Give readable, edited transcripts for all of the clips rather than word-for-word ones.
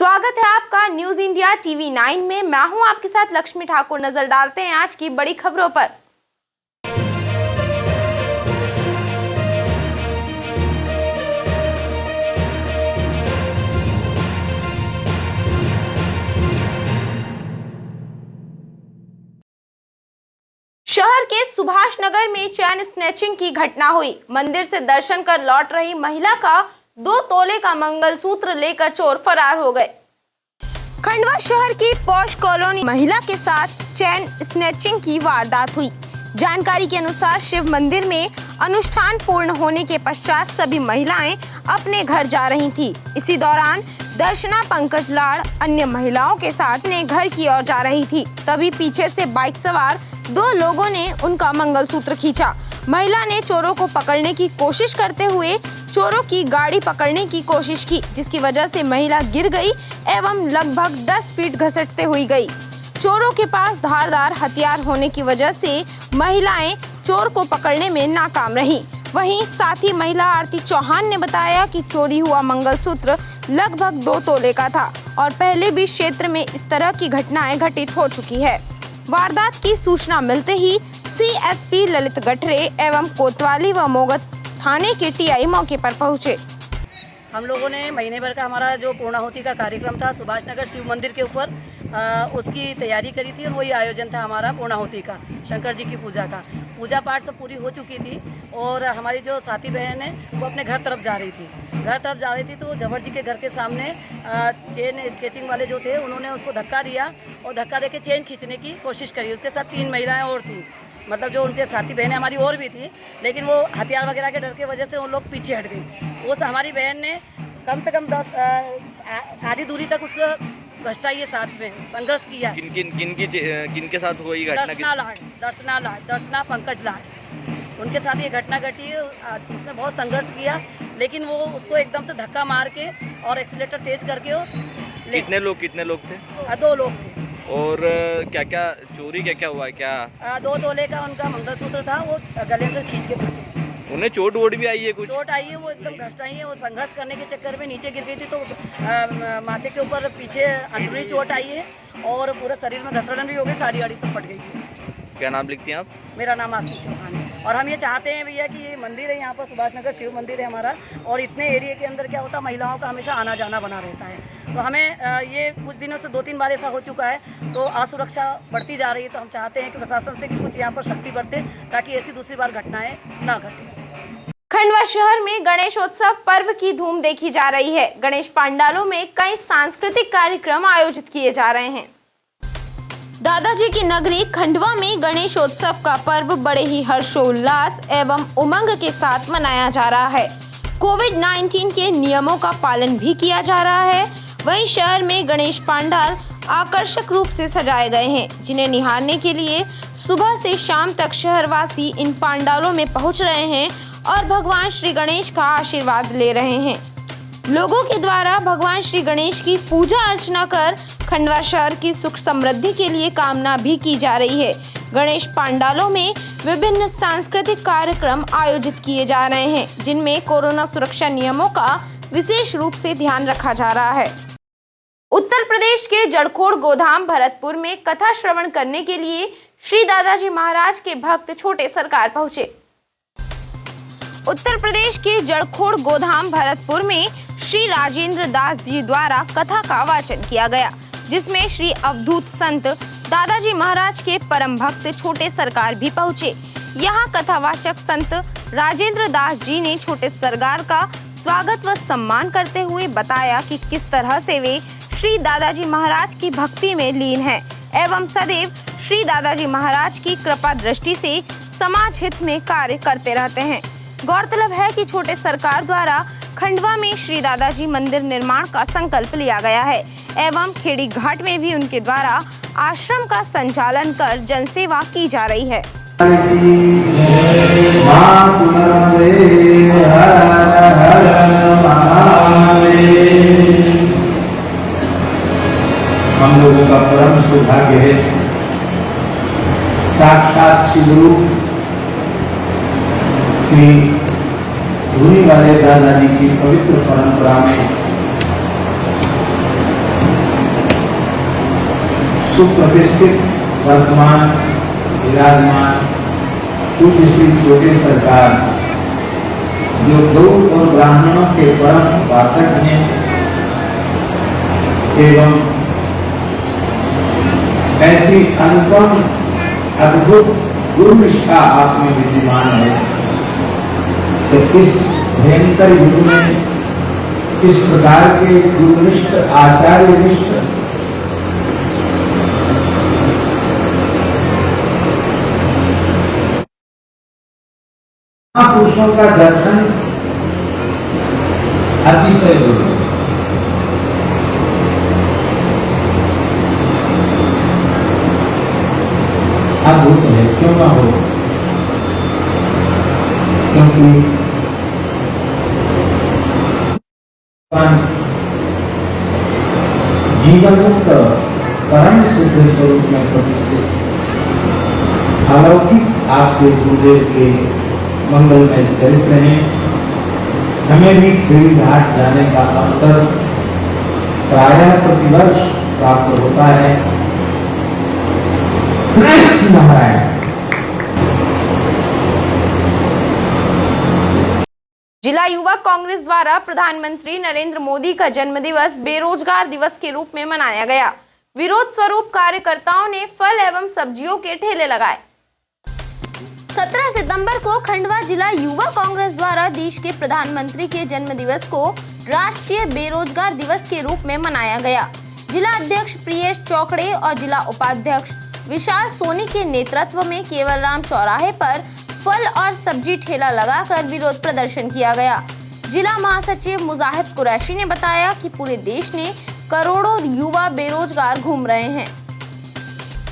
स्वागत है आपका न्यूज इंडिया टीवी 9 में। मैं हूं आपके साथ लक्ष्मी ठाकुर। नजर डालते हैं आज की बड़ी खबरों पर। शहर के सुभाष नगर में चैन स्नैचिंग की घटना हुई। मंदिर से दर्शन कर लौट रही महिला का 2 तोले का मंगलसूत्र लेकर चोर फरार हो गए। खंडवा शहर की पॉश कॉलोनी महिला के साथ चैन स्नैचिंग की वारदात हुई। जानकारी के अनुसार शिव मंदिर में अनुष्ठान पूर्ण होने के पश्चात सभी महिलाएं अपने घर जा रही थी। इसी दौरान दर्शना पंकज लाड़ अन्य महिलाओं के साथ अपने घर की ओर जा रही थी। तभी पीछे से बाइक सवार 2 लोगों ने उनका मंगलसूत्र खींचा। महिला ने चोरों को पकड़ने की कोशिश करते हुए चोरों की गाड़ी पकड़ने की कोशिश की, जिसकी वजह से महिला गिर गई एवं लगभग 10 फीट घसटते हुई गई। चोरों के पास धारदार हथियार होने की वजह से महिलाएं चोर को पकड़ने में नाकाम रहीं। वहीं साथी महिला आरती चौहान ने बताया कि चोरी हुआ मंगलसूत्र लगभग 2 तोले का था और पहले भी क्षेत्र में इस तरह की घटनाएं घटित हो चुकी है। वारदात की सूचना मिलते ही CSP ललित गठरे एवं कोतवाली व मोगत थाने के TI मौके पर पहुंचे। हम लोगों ने महीने भर का हमारा जो पूर्णाहुति का कार्यक्रम था सुभाष नगर शिव मंदिर के ऊपर उसकी तैयारी करी थी और वही आयोजन था हमारा पूर्णाहुति का, शंकर जी की पूजा का। पूजा पाठ सब पूरी हो चुकी थी और हमारी जो साथी बहन है वो अपने घर तरफ जा रही थी। तो जबर जी के घर के सामने चेन स्केचिंग वाले जो थे उन्होंने उसको धक्का दिया और धक्का देके चेन खींचने की कोशिश करी। उसके साथ 3 महिलाएं और थी, मतलब जो उनके साथी बहनें हमारी और भी थी, लेकिन वो हथियार वगैरह के डर की वजह से उन लोग पीछे हट गई। उस हमारी बहन ने कम से कम 10 आधी दूरी तक उसको घसटाई साथ में संघर्ष किया। किन के साथ हुई घटना? दर्शना पंकज लाड़, उनके साथ ये घटना घटी। उसने बहुत संघर्ष किया, लेकिन वो उसको एकदम से धक्का मार के और एक्सीलेटर तेज करके कितने लोग थे? 2 लोग थे। और क्या चोरी क्या हुआ है? क्या 2 तोले का उनका मंगलसूत्र था, वो गले में खींच के भागे। उन्हें चोट वोट भी आई है? कुछ चोट आई है, वो एकदम घसटाई है। वो संघर्ष करने के चक्कर में नीचे गिर गई थी, तो माथे के ऊपर पीछे अंदरूनी चोट आई है और पूरे शरीर में घसरण भी हो गई, सारी गाड़ी सब फट गई थी। क्या नाम लिखती हैं आप? मेरा नाम आरती चौहान है। और हम ये चाहते हैं भैया कि ये मंदिर है यहाँ पर सुभाष नगर शिव मंदिर है हमारा, और इतने एरिया के अंदर क्या होता है, महिलाओं का हमेशा आना जाना बना रहता है। तो हमें ये कुछ दिनों से 2-3 बार ऐसा हो चुका है, तो असुरक्षा बढ़ती जा रही है। तो हम चाहते हैं कि प्रशासन से कुछ यहाँ पर शक्ति बढ़ते, ताकि ऐसी दूसरी बार घटनाएं ना घटें। खंडवा शहर में गणेशोत्सव पर्व की धूम देखी जा रही है। गणेश पंडालों में कई सांस्कृतिक कार्यक्रम आयोजित किए जा रहे हैं। दादाजी की नगरी खंडवा में गणेशोत्सव का पर्व बड़े ही हर्षोल्लास एवं उमंग के साथ मनाया जा रहा है। कोविड-19 के नियमों का पालन भी किया जा रहा है। वहीं शहर में गणेश पंडाल आकर्षक रूप से सजाए गए हैं, जिन्हें निहारने के लिए सुबह से शाम तक शहरवासी इन पंडालों में पहुंच रहे हैं और भगवान श्री गणेश का आशीर्वाद ले रहे हैं। लोगों के द्वारा भगवान श्री गणेश की पूजा अर्चना कर खंडवा शहर की सुख समृद्धि के लिए कामना भी की जा रही है। गणेश पंडालों में विभिन्न सांस्कृतिक कार्यक्रम आयोजित किए जा रहे हैं, जिनमें कोरोना सुरक्षा नियमों का विशेष रूप से ध्यान रखा जा रहा है। उत्तर प्रदेश के जड़खोड़ गोधाम भरतपुर में कथा श्रवण करने के लिए श्री दादाजी महाराज के भक्त छोटे सरकार पहुंचे। उत्तर प्रदेश के जड़खोड़ गोधाम भरतपुर में श्री राजेंद्र दास जी द्वारा कथा का वाचन किया गया, जिसमें श्री अवधूत संत दादाजी महाराज के परम भक्त छोटे सरकार भी पहुंचे। यहां कथावाचक संत राजेंद्र दास जी ने छोटे सरकार का स्वागत व सम्मान करते हुए बताया कि किस तरह से वे श्री दादाजी महाराज की भक्ति में लीन हैं एवं सदैव श्री दादाजी महाराज की कृपा दृष्टि से समाज हित में कार्य करते रहते हैं। गौरतलब है कि छोटे सरकार द्वारा खंडवा में श्री दादाजी मंदिर निर्माण का संकल्प लिया गया है एवं खेड़ी घाट में भी उनके द्वारा आश्रम का संचालन कर जनसेवा की जा रही है। हम लोगों का परम सौभाग्य है साक्षात शिवरू श्री धूनी वाले दादाजी की पवित्र परंपरा में सुप्रतिष्ठित वर्तमान विराजमान पूज्य श्री छोटे सरकार जो गौ और ब्राह्मणों के परम उपासक हैं एवं ऐसी अनुपम अद्भुत गुरु निष्ठा आप में विद्यमान है कि इस भयंकर युग में इस प्रकार के गुरुनिष्ठ आचार्यनिष्ठ महापुरुषों का दर्शन अतिशय दुर्लभ है। अद्भुत है, क्यों ना हो, क्योंकि जीवन मुक्त परम सिद्ध स्वरूप में प्रतिष्ठित अलौकिक आपके गुरुदेव के मंगलमय चरित्र हैं। हमें भी खेड़ी घाट जाने का अवसर प्रायः प्रतिवर्ष प्राप्त होता है। नारायण। जिला युवा कांग्रेस द्वारा प्रधानमंत्री नरेंद्र मोदी का जन्मदिवस बेरोजगार दिवस के रूप में मनाया गया। विरोध स्वरूप कार्यकर्ताओं ने फल एवं सब्जियों के ठेले लगाए। 17 सितंबर को खंडवा जिला युवा कांग्रेस द्वारा देश के प्रधानमंत्री के जन्मदिवस को राष्ट्रीय बेरोजगार दिवस के रूप में मनाया गया। जिला अध्यक्ष प्रियेश चौकड़े और जिला उपाध्यक्ष विशाल सोनी के नेतृत्व में केवलराम चौराहे पर फल और सब्जी ठेला लगाकर विरोध प्रदर्शन किया गया। जिला महासचिव मुजाहिद कुरैशी ने बताया कि पूरे देश में करोड़ों युवा बेरोजगार घूम रहे हैं।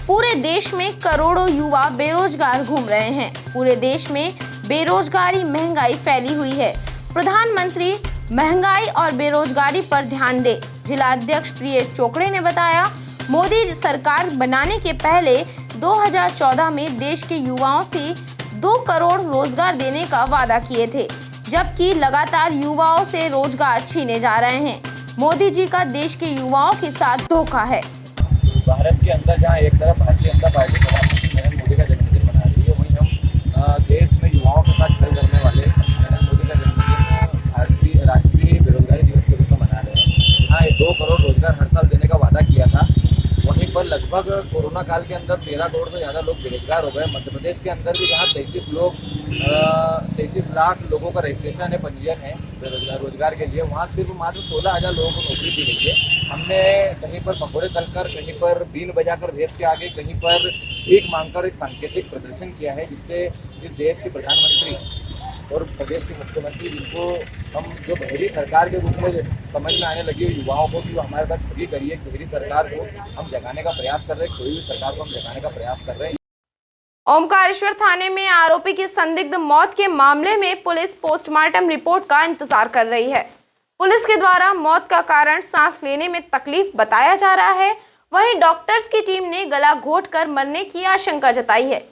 पूरे देश में करोड़ों युवा बेरोजगार घूम रहे हैं। पूरे देश में बेरोजगारी महंगाई फैली हुई है। प्रधानमंत्री महंगाई और बेरोजगारी पर ध्यान दे। जिला अध्यक्ष प्रियेश चोकड़े ने बताया, मोदी सरकार बनाने के पहले 2014 में देश के युवाओं से 2 करोड़ रोजगार देने का वादा किए थे, जबकि लगातार युवाओं से रोजगार छीने जा रहे हैं। मोदी जी का देश के युवाओं के साथ धोखा है। भारत के अंदर जहाँ एक तरफ भारतीय जनता पार्टी प्रधानमंत्री नरेंद्र मोदी का जन्मदिन मना रही है, वहीं हम देश में युवाओं के साथ छल करने वाले नरेंद्र मोदी का जन्मदिन राष्ट्रीय बेरोजगारी दिवस के रूप में मना रहे हैं। यहाँ 2 करोड़ रोजगार हर साल देने का वादा किया था, वहीं पर लगभग कोरोना काल के अंदर 13 करोड़ से ज़्यादा लोग बेरोजगार हो गए। मध्य प्रदेश के अंदर भी जहाँ 33 लाख लोगों का रजिस्ट्रेशन है, पंजीयन है रोजगार के लिए, वहाँ सिर्फ मात्र 16,000 लोगों को नौकरी दी गई है। हमने कहीं पर पकौड़े तलकर, कहीं पर बीन बजाकर देश के आगे, कहीं पर भीख मांगकर एक सांकेतिक प्रदर्शन किया है, जिससे इस देश के प्रधानमंत्री और प्रदेश के मुख्यमंत्री, जिनको हम जो बहरी सरकार के रूप में समझ में आने लगी युवाओं को कि वो हमारे पास खुली करिए, बहरी सरकार को हम जगाने का प्रयास कर रहे हैं, खोई हुई सरकार को हम जगाने का प्रयास कर रहे हैं। ओमकारेश्वर थाने में आरोपी की संदिग्ध मौत के मामले में पुलिस पोस्टमार्टम रिपोर्ट का इंतजार कर रही है। पुलिस के द्वारा मौत का कारण सांस लेने में तकलीफ बताया जा रहा है। वहीं डॉक्टर्स की टीम ने गला घोंटकर मरने की आशंका जताई है।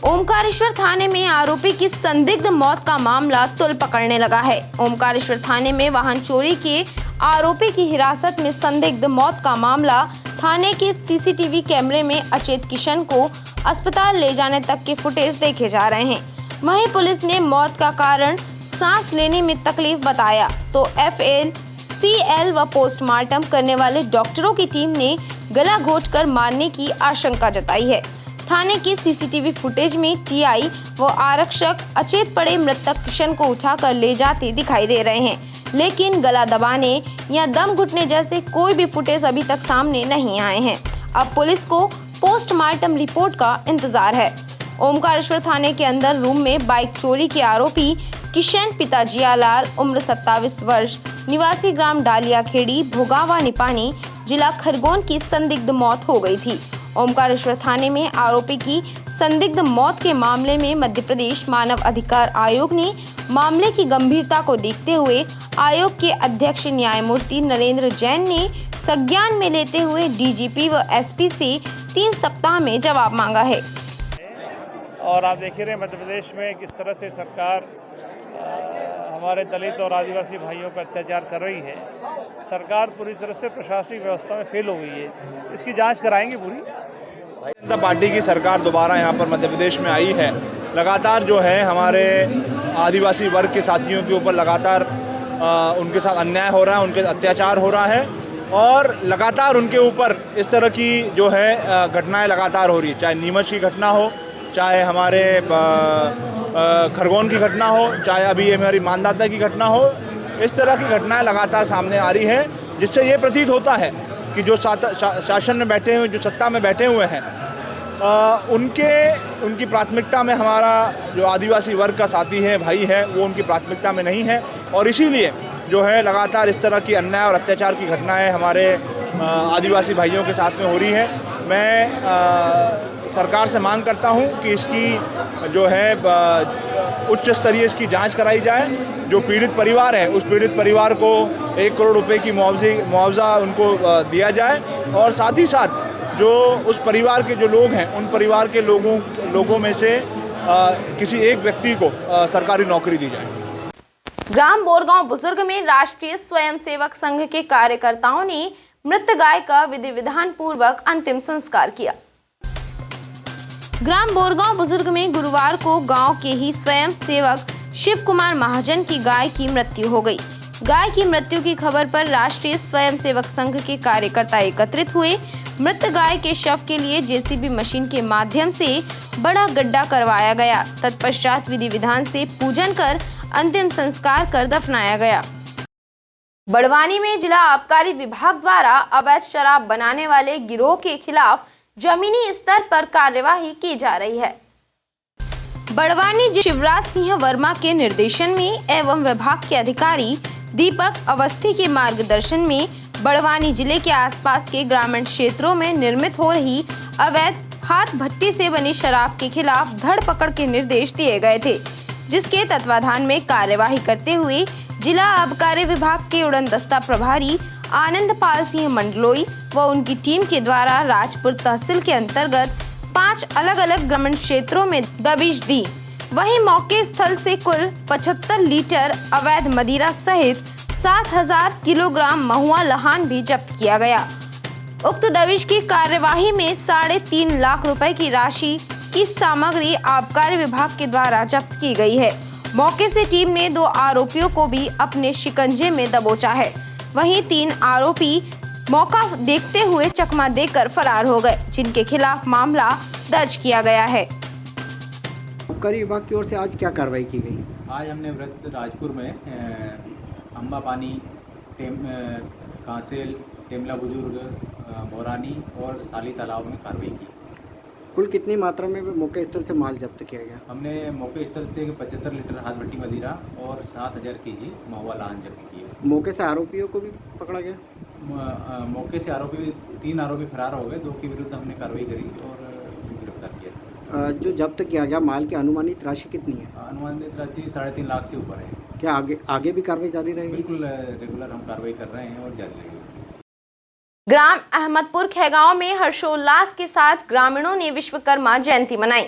ओमकारेश्वर थाने में आरोपी की संदिग्ध मौत का मामला तुल पकड़ने लगा है। ओमकारेश्वर थाने में वाहन चोरी के आरोपी की हिरासत में संदिग्ध मौत का मामला थाने के सीसीटीवी कैमरे में अचेत किशन को अस्पताल ले जाने तक के फुटेज देखे जा रहे हैं। वहीं पुलिस ने मौत का कारण सांस लेने में तकलीफ बताया तो FL, CL व पोस्टमार्टम करने वाले डॉक्टरों की टीम ने गला घोंटकर मारने की आशंका जताई है। थाने के सीसीटीवी फुटेज में TI व आरक्षक अचेत पड़े मृतक किशन को उठाकर ले जाते दिखाई दे रहे हैं, लेकिन गला दबाने या दम घुटने जैसे कोई भी फुटेज अभी तक सामने नहीं आए हैं। अब पुलिस को पोस्टमार्टम रिपोर्ट का इंतजार है। ओमकारेश्वर थाने के अंदर रूम में बाइक चोरी के आरोपी किशन पिता जियालाल उम्र 27 वर्ष निवासी ग्राम डालिया खेड़ी भोगावा निपानी जिला खरगोन की संदिग्ध मौत हो गई थी। ओमकारेश्वर थाने में आरोपी की संदिग्ध मौत के मामले में मध्य प्रदेश मानव अधिकार आयोग ने मामले की गंभीरता को देखते हुए आयोग के अध्यक्ष न्यायमूर्ति नरेंद्र जैन ने संज्ञान में लेते हुए DGP व SP से 3 सप्ताह में जवाब मांगा है। और आप देख रहे हैं मध्य प्रदेश में किस तरह से सरकार हमारे दलित और आदिवासी भाइयों पर अत्याचार कर रही है। सरकार पूरी तरह से प्रशासनिक व्यवस्था में फेल हो गई है। इसकी जांच कराएंगे पूरी। भारतीय जनता पार्टी की सरकार दोबारा यहाँ पर मध्य प्रदेश में आई है। लगातार जो है हमारे आदिवासी वर्ग के साथियों के ऊपर लगातार उनके साथ अन्याय हो रहा है, उनके अत्याचार हो रहा है और लगातार उनके ऊपर इस तरह की जो है घटनाएं लगातार हो रही है। चाहे नीमच की घटना हो, चाहे हमारे खरगोन की घटना हो, चाहे अभी ये हमारी मानदाता की घटना हो, इस तरह की घटनाएं लगातार सामने आ रही हैं, जिससे ये प्रतीत होता है कि जो शासन में बैठे हुए, जो सत्ता में बैठे हुए हैं, उनकी प्राथमिकता में हमारा जो आदिवासी वर्ग का साथी है, भाई है, वो उनकी प्राथमिकता में नहीं है और इसीलिए जो है लगातार इस तरह की अन्याय और अत्याचार की घटनाएं हमारे आदिवासी भाइयों के साथ में हो रही है। मैं सरकार से मांग करता हूं कि इसकी जो है उच्च स्तरीय इसकी जांच कराई जाए। जो पीड़ित परिवार है, उस पीड़ित परिवार को 1 करोड़ रुपए की मुआवजा उनको दिया जाए और साथ ही साथ जो उस परिवार के जो लोग हैं, उन परिवार के लोगों में से किसी एक व्यक्ति को सरकारी नौकरी दी जाए। ग्राम बोरगांव बुजुर्ग में राष्ट्रीय स्वयंसेवक संघ के कार्यकर्ताओं ने मृत गाय का विधि विधान पूर्वक अंतिम संस्कार किया। ग्राम बोरगांव बुजुर्ग में गुरुवार को गांव के ही स्वयं सेवक शिव कुमार महाजन की गाय की मृत्यु हो गई। गाय की मृत्यु की खबर पर राष्ट्रीय स्वयंसेवक संघ के कार्यकर्ता एकत्रित हुए। मृत गाय के शव के लिए जेसीबी मशीन के माध्यम से बड़ा गड्ढा करवाया गया। तत्पश्चात विधि विधान से पूजन कर अंतिम संस्कार कर दफनाया गया। बड़वानी में जिला आबकारी विभाग द्वारा अवैध शराब बनाने वाले गिरोह के खिलाफ जमीनी स्तर पर कार्यवाही की जा रही है। बड़वानी शिवराज सिंह वर्मा के निर्देशन में एवं विभाग के अधिकारी दीपक अवस्थी के मार्गदर्शन में बड़वानी जिले के आसपास के ग्रामीण क्षेत्रों में निर्मित हो रही अवैध हाथ भट्टी से बनी शराब के खिलाफ धर पकड़ के निर्देश दिए गए थे, जिसके तत्वाधान में कार्यवाही करते हुए जिला आबकारी विभाग के उड़नदस्ता प्रभारी आनंद पाल सिंह मंडलोई व उनकी टीम के द्वारा राजपुर तहसील के अंतर्गत 5 अलग अलग ग्रामीण क्षेत्रों में दबिश दी। वहीं मौके स्थल से कुल 75 लीटर अवैध मदिरा सहित 7000 किलोग्राम महुआ लहान भी जब्त किया गया। उक्त दबिश की कार्यवाही में 3.5 लाख रुपए की राशि की सामग्री आबकारी विभाग के द्वारा जब्त की गई है। मौके से टीम ने 2 आरोपियों को भी अपने शिकंजे में दबोचा है। वहीं 3 आरोपी मौका देखते हुए चकमा देकर फरार हो गए, जिनके खिलाफ मामला दर्ज किया गया है। आबकारी विभाग की ओर से आज क्या कार्रवाई की गई? आज हमने व्रत राजपुर में अम्बा पानी, कांसेल, टेमला बुजुर्ग, मोरानी और साली तालाब में कार्रवाई की। कुल कितनी मात्रा में मौके स्थल से माल जब्त किया गया? हमने मौके स्थल से 75 लीटर हाथ भट्टी मदिरा और 7000 केजी महुआ लहान जब्त किए। मौके से आरोपियों को भी पकड़ा गया? मौके से आरोपी 3 आरोपी फरार हो गए, 2 के विरुद्ध हमने कार्रवाई करी और गिरफ्तार किया। जो जब्त किया गया माल की अनुमानित राशि कितनी है? अनुमानित राशि 3.5 लाख से ऊपर है। क्या आगे भी कार्रवाई जारी रहेगी? बिल्कुल रेगुलर हम कार्रवाई कर रहे हैं और जारी रहेगी। ग्राम अहमदपुर खेगांव में हर्षोल्लास के साथ ग्रामीणों ने विश्वकर्मा जयंती मनाई।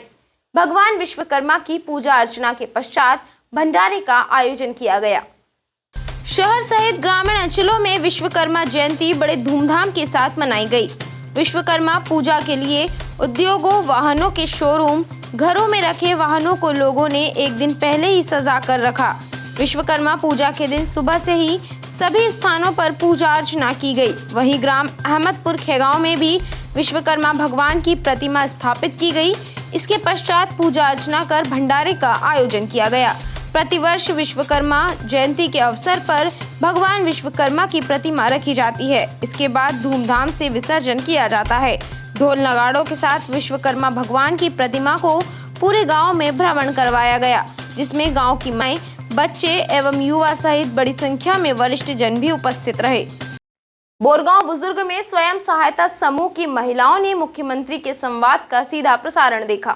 भगवान विश्वकर्मा की पूजा अर्चना के पश्चात भंडारे का आयोजन किया गया। शहर सहित ग्रामीण अंचलों में विश्वकर्मा जयंती बड़े धूमधाम के साथ मनाई गई। विश्वकर्मा पूजा के लिए उद्योगों, वाहनों के शोरूम, घरों में रखे वाहनों को लोगों ने एक दिन पहले ही सजा कर रखा। विश्वकर्मा पूजा के दिन सुबह से ही सभी स्थानों पर पूजा अर्चना की गई। वहीं ग्राम अहमदपुर खेगांव में भी विश्वकर्मा भगवान की प्रतिमा स्थापित की गई। इसके पश्चात पूजा अर्चना कर भंडारे का आयोजन किया गया। प्रतिवर्ष विश्वकर्मा जयंती के अवसर पर भगवान विश्वकर्मा की प्रतिमा रखी जाती है। इसके बाद धूमधाम से विसर्जन किया जाता है। ढोल नगाड़ों के साथ विश्वकर्मा भगवान की प्रतिमा को पूरे गांव में भ्रमण करवाया गया, जिसमें गांव की माएं, बच्चे एवं युवा सहित बड़ी संख्या में वरिष्ठ जन भी उपस्थित रहे। बोरगांव बुजुर्ग में स्वयं सहायता समूह की महिलाओं ने मुख्यमंत्री के संवाद का सीधा प्रसारण देखा।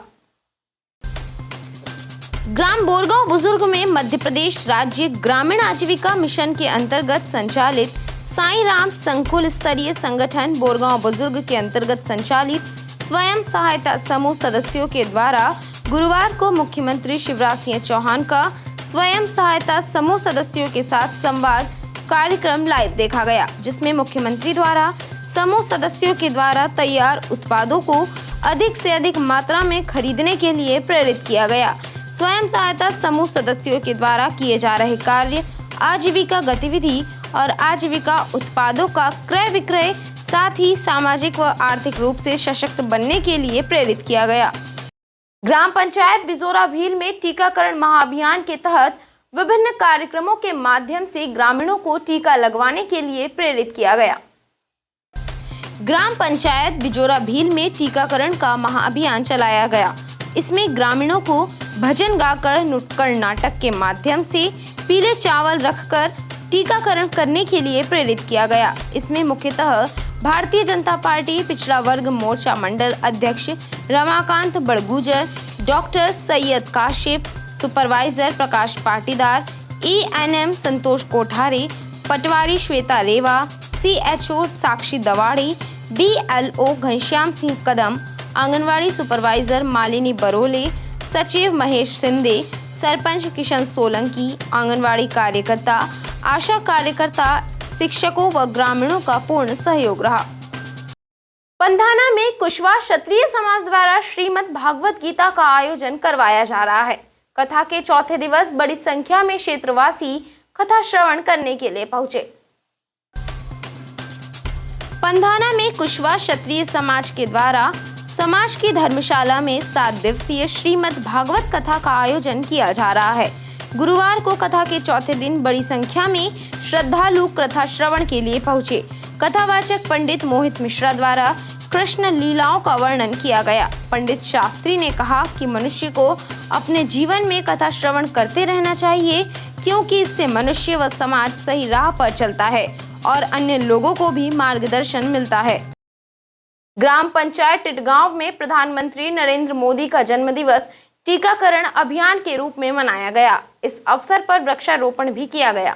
ग्राम बोरगांव बुजुर्ग में मध्य प्रदेश राज्य ग्रामीण आजीविका मिशन के अंतर्गत संचालित साईं राम संकुल स्तरीय संगठन बोरगांव बुजुर्ग के अंतर्गत संचालित स्वयं सहायता समूह सदस्यों के द्वारा गुरुवार को मुख्यमंत्री शिवराज सिंह चौहान का स्वयं सहायता समूह सदस्यों के साथ संवाद कार्यक्रम लाइव देखा गया, जिसमें मुख्यमंत्री द्वारा समूह सदस्यों के द्वारा तैयार उत्पादों को अधिक से अधिक मात्रा में खरीदने के लिए प्रेरित किया गया। स्वयं सहायता समूह सदस्यों के द्वारा किए जा रहे कार्य, आजीविका गतिविधि और आजीविका उत्पादों का क्रय विक्रय, साथ ही सामाजिक व आर्थिक रूप से सशक्त बनने के लिए प्रेरित किया गया। ग्राम पंचायत बिजोरा भील में टीकाकरण महाअभियान के तहत विभिन्न कार्यक्रमों के माध्यम से ग्रामीणों को टीका लगवाने के लिए प्रेरित किया गया। ग्राम पंचायत बिजोरा भील में टीकाकरण का महाअभियान चलाया गया। इसमें ग्रामीणों को भजन गाकर नुक्कड़ नाटक के माध्यम से पीले चावल रखकर टीकाकरण करने के लिए प्रेरित किया गया। इसमें मुख्यतः भारतीय जनता पार्टी पिछड़ा वर्ग मोर्चा मंडल अध्यक्ष रमाकांत बड़गुजर, डॉक्टर सैयद काशिफ, सुपरवाइजर प्रकाश पाटीदार, ENM संतोष कोठारे, पटवारी श्वेता रेवा, CHO साक्षी दवाड़ी, BLO घनश्याम सिंह कदम, आंगनवाड़ी सुपरवाइजर मालिनी बरोले, सचिव महेश सिंधे, सरपंच किशन सोलंकी, आंगनवाड़ी कार्यकर्ता, आशा कार्यकर्ता, शिक्षकों व ग्रामीणों का पूर्ण सहयोग रहा। पंधाना में कुशवाहा क्षत्रिय समाज द्वारा श्रीमद् भागवत गीता का आयोजन करवाया जा रहा है। कथा के चौथे दिवस बड़ी संख्या में क्षेत्रवासी कथा श्रवण करने के लिए पहुंचे। पंधाना में कुशवाहा क्षत्रिय समाज के द्वारा समाज की धर्मशाला में 7 दिवसीय श्रीमद् भागवत कथा का आयोजन किया जा रहा है। गुरुवार को कथा के चौथे दिन बड़ी संख्या में श्रद्धालु कथा श्रवण के लिए पहुंचे। कथावाचक पंडित मोहित मिश्रा द्वारा कृष्ण लीलाओं का वर्णन किया गया। पंडित शास्त्री ने कहा कि मनुष्य को अपने जीवन में कथा श्रवण करते रहना चाहिए, क्योंकि इससे मनुष्य व समाज सही राह पर चलता है और अन्य लोगों को भी मार्गदर्शन मिलता है। ग्राम पंचायत टिटगांव में प्रधानमंत्री नरेंद्र मोदी का जन्मदिवस टीकाकरण अभियान के रूप में मनाया गया। इस अवसर पर वृक्षारोपण भी किया गया।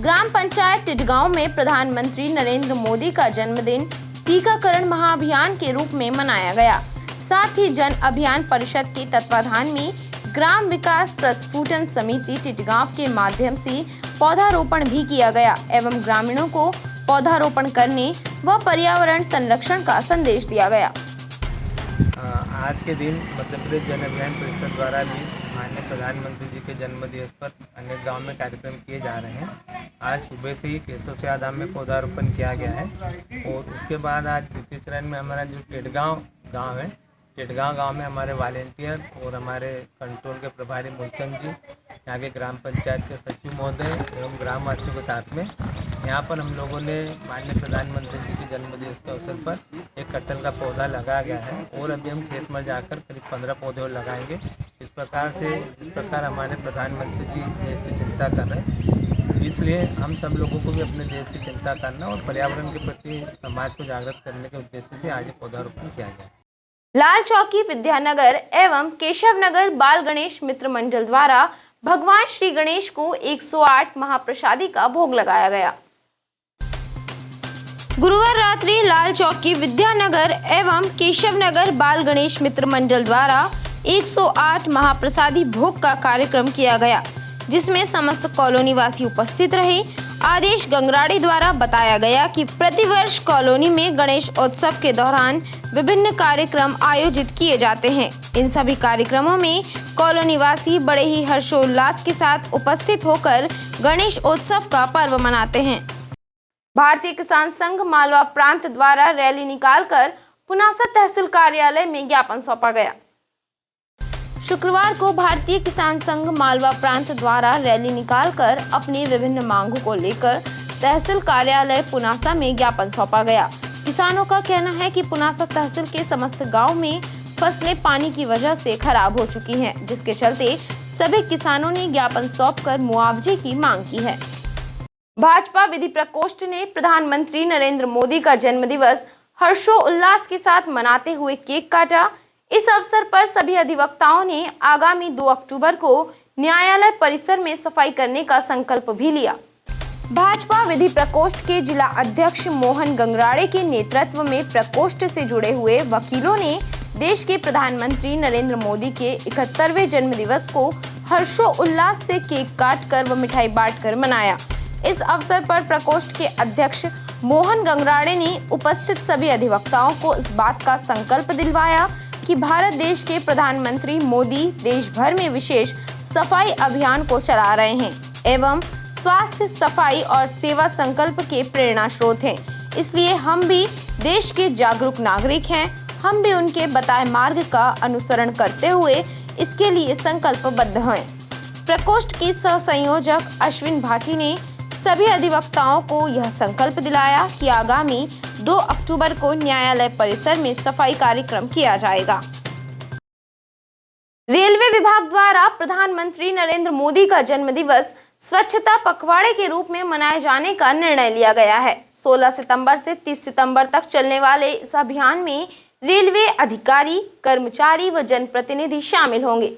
ग्राम पंचायत टिटगांव में प्रधानमंत्री नरेंद्र मोदी का जन्मदिन टीकाकरण महाअभियान के रूप में मनाया गया। साथ ही जन अभियान परिषद के तत्वाधान में ग्राम विकास प्रस्फुटन समिति टिटगांव के माध्यम से पौधारोपण भी किया गया एवं ग्रामीणों को पौधारोपण करने व पर्यावरण संरक्षण का संदेश दिया गया। आज के दिन मध्य प्रदेश जन अभियान परिषद द्वारा भी माननीय प्रधानमंत्री जी के जन्मदिवस पर अनेक गांव में कार्यक्रम किए जा रहे हैं। आज सुबह से ही केशव सिंह धाम में पौधारोपण किया गया है और उसके बाद आज द्वितीय चरण में हमारा जो टिटगांव गांव है, टिटगांव गांव में हमारे वॉलेंटियर और हमारे कंट्रोल के प्रभारी मूलचंद जी, यहाँ के ग्राम पंचायत के सचिव महोदय एवं ग्रामवासियों के साथ में यहाँ पर हम लोगों ने माननीय प्रधानमंत्री जी के जन्मदिवस के अवसर पर एक कटहल का पौधा लगाया गया है और अभी हम खेत में जाकर करीब 15 पौधे और लगाएंगे। इस प्रकार हमारे प्रधानमंत्री जी देश की चिंता कर रहे हैं, इसलिए हम सब लोगों को भी अपने देश की चिंता करना और पर्यावरण के प्रति समाज को जागृत करने के उद्देश्य से आज पौधारोपण किया गया। लाल चौकी विद्यानगर एवं केशव नगर बाल गणेश मित्र मंडल द्वारा भगवान श्री गणेश को 108 महाप्रसादी का भोग लगाया गया। गुरुवार रात्रि लाल चौकी विद्यानगर एवं केशव नगर बाल गणेश मित्र मंडल द्वारा 108 महाप्रसादी भोग का कार्यक्रम किया गया, जिसमें समस्त कॉलोनी वासी उपस्थित रहे। आदेश गंगराड़ी द्वारा बताया गया कि प्रतिवर्ष कॉलोनी में गणेश उत्सव के दौरान विभिन्न कार्यक्रम आयोजित किए जाते हैं। इन सभी कार्यक्रमों में कॉलोनी वासी बड़े ही हर्षोल्लास के साथ उपस्थित होकर गणेश उत्सव का पर्व मनाते हैं। भारतीय किसान संघ मालवा प्रांत द्वारा रैली निकालकर पुनासा तहसील कार्यालय में ज्ञापन सौंपा गया। शुक्रवार को भारतीय किसान संघ मालवा प्रांत द्वारा रैली निकालकर अपनी विभिन्न मांगों को लेकर तहसील कार्यालय पुनासा में ज्ञापन सौंपा गया। किसानों का कहना है कि पुनासा तहसील के समस्त गांव में फसलें पानी की वजह से खराब हो चुकी हैं, जिसके चलते सभी किसानों ने ज्ञापन सौंपकर मुआवजे की मांग की है। भाजपा विधि प्रकोष्ठ ने प्रधानमंत्री नरेंद्र मोदी का जन्मदिवस हर्षोल्लास के साथ मनाते हुए केक काटा। इस अवसर पर सभी अधिवक्ताओं ने आगामी 2 अक्टूबर को न्यायालय परिसर में सफाई करने का संकल्प भी लिया। भाजपा विधि प्रकोष्ठ के जिला अध्यक्ष मोहन गंगराड़े के नेतृत्व में प्रकोष्ठ से जुड़े हुए वकीलों ने देश के प्रधानमंत्री नरेंद्र मोदी के 71वें जन्मदिवस को हर्षोल्लास से केक काटकर व मिठाई बांटकर मनाया। इस अवसर पर प्रकोष्ठ के अध्यक्ष मोहन गंगराड़े ने उपस्थित सभी अधिवक्ताओं को इस बात का संकल्प दिलवाया कि भारत देश के प्रधानमंत्री मोदी देश भर में विशेष सफाई अभियान को चला रहे हैं एवं स्वास्थ्य, सफाई और सेवा संकल्प के प्रेरणा स्रोत हैं। इसलिए हम भी देश के जागरूक नागरिक हैं। हम भी उनके बताए मार्ग का अनुसरण करते हुए इसके लिए संकल्पबद्ध हैं। प्रकोष्ठ की सह संयोजक अश्विन भाटी ने सभी अधिवक्ताओं को यह संकल्प दिलाया कि आगामी 2 अक्टूबर को न्यायालय परिसर में सफाई कार्यक्रम किया जाएगा। रेलवे विभाग द्वारा प्रधानमंत्री नरेंद्र मोदी का जन्मदिवस स्वच्छता पखवाड़े के रूप में मनाए जाने का निर्णय लिया गया है। 16 सितंबर से 30 सितंबर तक चलने वाले इस अभियान में रेलवे अधिकारी, कर्मचारी व जनप्रतिनिधि शामिल होंगे।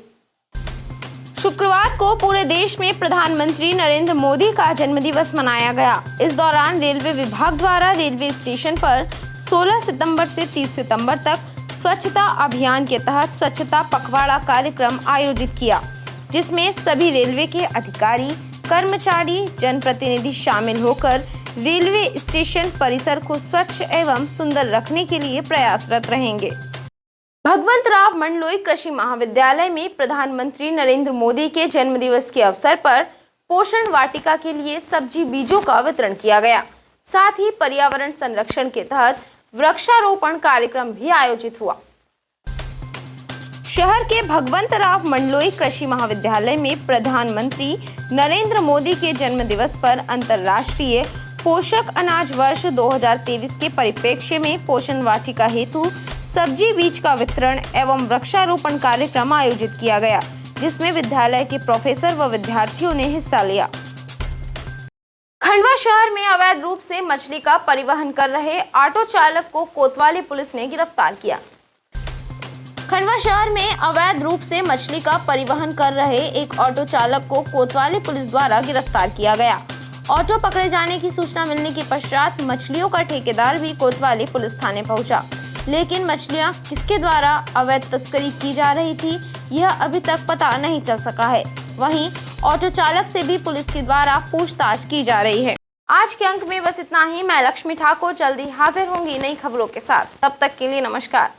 शुक्रवार को पूरे देश में प्रधानमंत्री नरेंद्र मोदी का जन्मदिवस मनाया गया। इस दौरान रेलवे विभाग द्वारा रेलवे स्टेशन पर 16 सितंबर से 30 सितंबर तक स्वच्छता अभियान के तहत स्वच्छता पखवाड़ा कार्यक्रम आयोजित किया, जिसमें सभी रेलवे के अधिकारी, कर्मचारी, जनप्रतिनिधि शामिल होकर रेलवे स्टेशन परिसर को स्वच्छ एवं सुंदर रखने के लिए प्रयासरत रहेंगे। भगवंतराव मंडलोई कृषि महाविद्यालय में प्रधानमंत्री नरेंद्र मोदी के जन्मदिवस के अवसर पर पोषण वाटिका के लिए सब्जी बीजों का वितरण किया गया। साथ ही पर्यावरण संरक्षण के तहत वृक्षारोपण कार्यक्रम भी आयोजित हुआ। शहर के भगवंतराव मंडलोई कृषि महाविद्यालय में प्रधानमंत्री नरेंद्र मोदी के जन्मदिवस पर अंतर्राष्ट्रीय पोषक अनाज वर्ष 2023 के परिप्रेक्ष्य में पोषण वाटिका हेतु सब्जी बीज का वितरण एवं वृक्षारोपण कार्यक्रम आयोजित किया गया, जिसमें विद्यालय के प्रोफेसर व विद्यार्थियों ने हिस्सा लिया। खंडवा शहर में अवैध रूप से मछली का परिवहन कर रहे ऑटो चालक को कोतवाली पुलिस ने गिरफ्तार किया। खंडवा शहर में अवैध रूप से मछली का परिवहन कर रहे एक ऑटो चालक को कोतवाली पुलिस द्वारा गिरफ्तार किया गया। ऑटो पकड़े जाने की सूचना मिलने के पश्चात मछलियों का ठेकेदार भी कोतवाली पुलिस थाने पहुंचा, लेकिन मछलियां किसके द्वारा अवैध तस्करी की जा रही थी, यह अभी तक पता नहीं चल सका है। वहीं ऑटो चालक से भी पुलिस के द्वारा पूछताछ की जा रही है। आज के अंक में बस इतना ही। मैं लक्ष्मी ठाकुर जल्दी हाजिर होंगी नई खबरों के साथ। तब तक के लिए नमस्कार।